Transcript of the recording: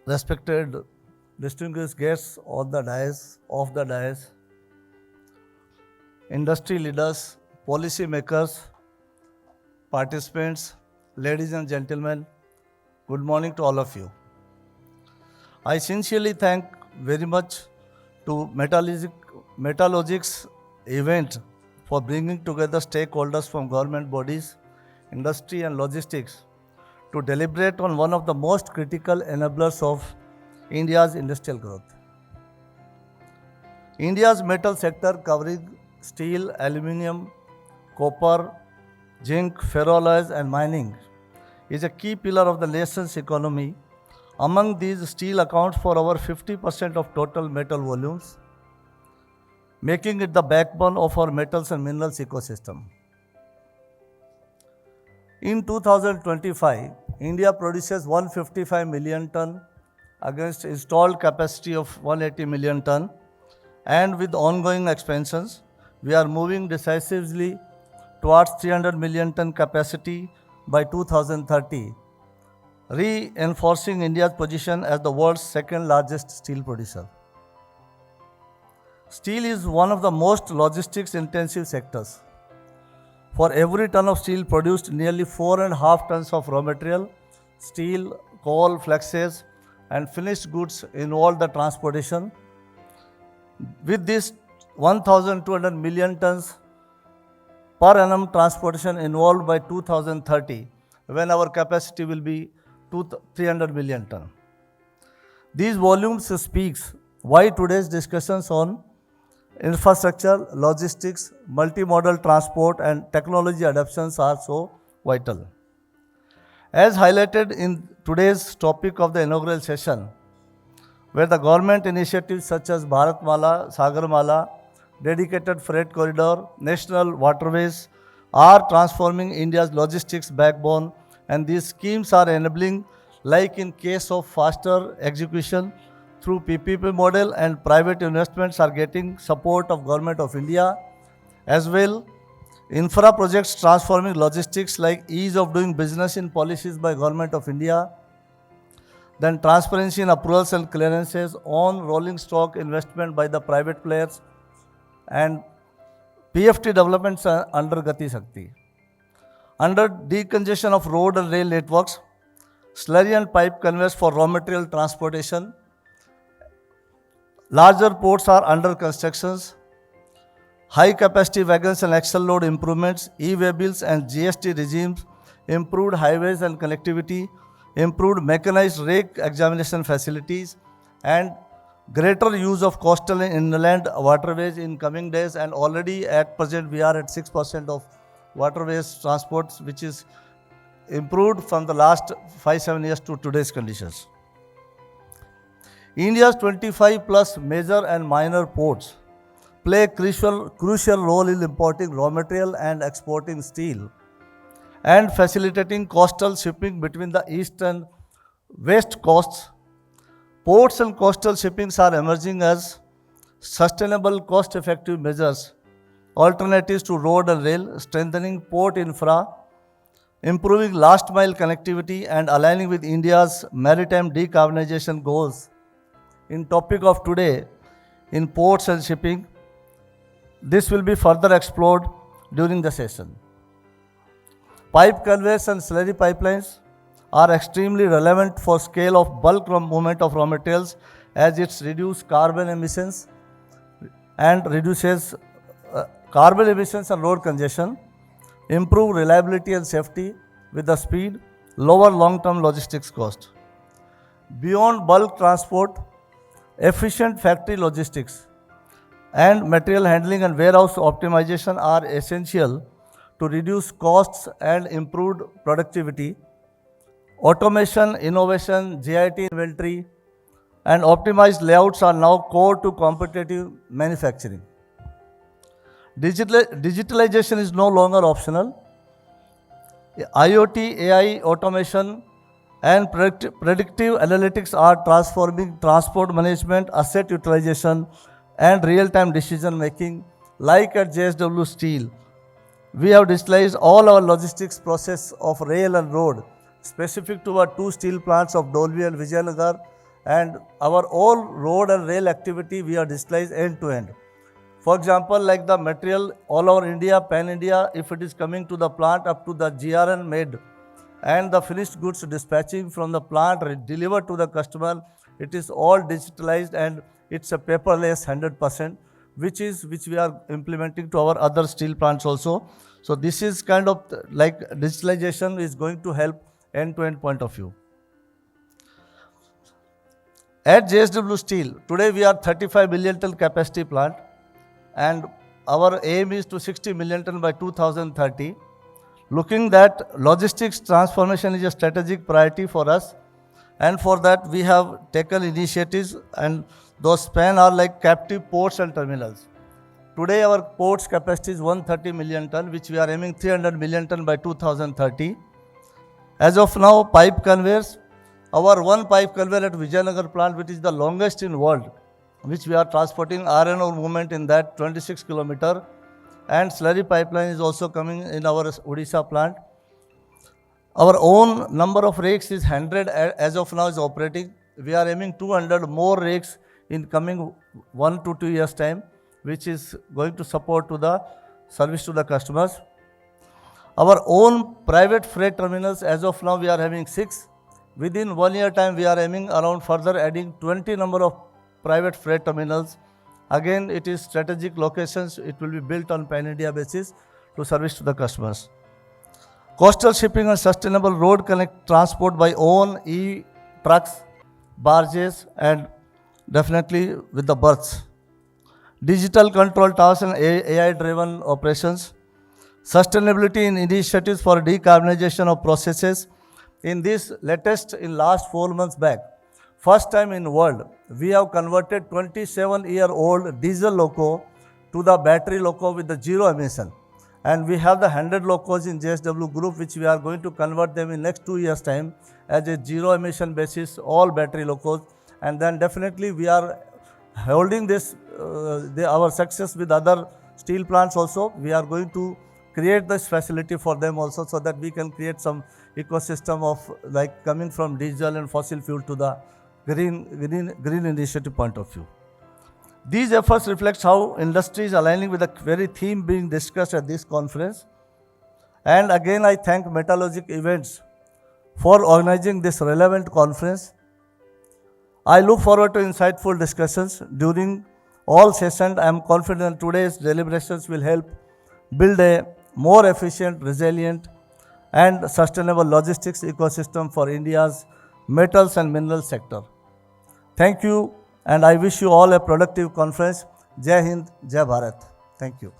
respected distinguished guests on the dais, off the dais, industry leaders, policy makers, participants, ladies and gentlemen, good morning to all of you. I sincerely thank very much to Metallurgics event for bringing together stakeholders from government bodies, industry and logistics to deliberate on one of the most critical enablers of India's industrial growth. India's metal sector covering steel, aluminium, copper, zinc, ferroalloys and mining is a key pillar of the nation's economy. Among these, steel accounts for over 50% of total metal volumes, making it the backbone of our metals and minerals ecosystem. In 2025, India produces 155 million ton against installed capacity of 180 million ton, and with ongoing expansions, we are moving decisively towards 300 million ton capacity by 2030, reinforcing India's position as the world's second largest steel producer. Steel is one of the most logistics intensive sectors. For every ton of steel produced, nearly 4.5 tons of raw material, steel, coal, flexes, and finished goods involve the transportation. With this 1,200 million tons per annum transportation involved by 2030, when our capacity will be 300 million ton. These volumes speaks why today's discussions on infrastructure, logistics, multimodal transport and technology adoptions are so vital. As highlighted in today's topic of the inaugural session, where the government initiatives such as Bharatmala, Sagarmala, dedicated freight corridor, national waterways are transforming India's logistics backbone, and these schemes are enabling, like in case of faster execution through PPP model, and private investments are getting support of Government of India as well. Infra projects transforming logistics like ease of doing business in policies by Government of India, then transparency in approvals and clearances, on rolling stock investment by the private players, and PFT developments under Gati Shakti. Under decongestion of road and rail networks, slurry and pipe conveyors for raw material transportation, larger ports are under constructions, high capacity wagons and axle load improvements, e-way bills and GST regimes, improved highways and connectivity, improved mechanized rake examination facilities, and greater use of coastal and inland waterways in coming days. And already at present we are at 6% of waterways transports, which is improved from the last 5-7 years to today's conditions. India's 25 plus major and minor ports play a crucial role in importing raw material and exporting steel and facilitating coastal shipping between the east and west coasts. Ports and coastal shippings are emerging as sustainable, cost-effective measures, alternatives to road and rail, strengthening port infra, improving last mile connectivity, and aligning with India's maritime decarbonization goals. In topic of today, in ports and shipping, this will be further explored during the session. Pipe conveyors and slurry pipelines are extremely relevant for scale of bulk movement of raw materials, as it reduces carbon emissions and reduces carbon emissions and road congestion, improve reliability and safety with the speed, lower long-term logistics cost. Beyond bulk transport, efficient factory logistics and material handling and warehouse optimization are essential to reduce costs and improve productivity. Automation, innovation, JIT inventory, and optimized layouts are now core to competitive manufacturing. Digitalization is no longer optional. IoT, AI, automation, and predictive analytics are transforming transport management, asset utilization, and real-time decision making. Like at JSW Steel, we have digitalized all our logistics process of rail and road, specific to our two steel plants of Dolvi and Vijayanagar, And our all road and rail activity we are digitalized end to end. For example, like the material all over India, pan India, if it is coming to the plant up to the GRN made and the finished goods dispatching from the plant delivered to the customer, it is all digitalized and it's a paperless 100%, which we are implementing to our other steel plants also. So this is kind of like digitalization is going to help end-to-end point of view. At JSW Steel, today we are 35 million ton capacity plant and our aim is to 60 million ton by 2030. Looking that logistics transformation is a strategic priority for us, and for that we have taken initiatives, and those span are like captive ports and terminals. Today our ports capacity is 130 million ton, which we are aiming 300 million ton by 2030. As of now, pipe conveyors, our one pipe conveyor at Vijayanagar plant, which is the longest in world, which we are transporting iron ore movement in that 26 kilometer, and slurry pipeline is also coming in our Odisha plant. Our own number of rakes is 100 as of now is operating. We are aiming 200 more rakes in coming 1 to 2 years time, which is going to support to the service to the customers. Our own private freight terminals, as of now we are having 6. Within 1 year time we are aiming around further adding 20 number of private freight terminals. Again, it is strategic locations. It will be built on pan-India basis to service to the customers. Coastal shipping and sustainable road connect transport by own e-trucks, barges, and definitely with the berths. Digital control towers and AI-driven operations. Sustainability in initiatives for decarbonization of processes. In this latest, in last 4 months back, first time in world, we have converted 27-year-old diesel loco to the battery loco with the zero emission. And we have the 100 locos in JSW group, which we are going to convert them in next 2 years time as a zero emission basis, all battery locos. And then definitely we are holding this, our success with other steel plants also. We are going to create this facility for them also, so that we can create some ecosystem of like coming from diesel and fossil fuel to the green initiative point of view. These efforts reflect how industry is aligning with the very theme being discussed at this conference. And again, I thank Metallurgic Events for organizing this relevant conference. I look forward to insightful discussions during all sessions. I am confident today's deliberations will help build a more efficient, resilient, and sustainable logistics ecosystem for India's metals and minerals sector. Thank you, and I wish you all a productive conference. Jai Hind, Jai Bharat. Thank you.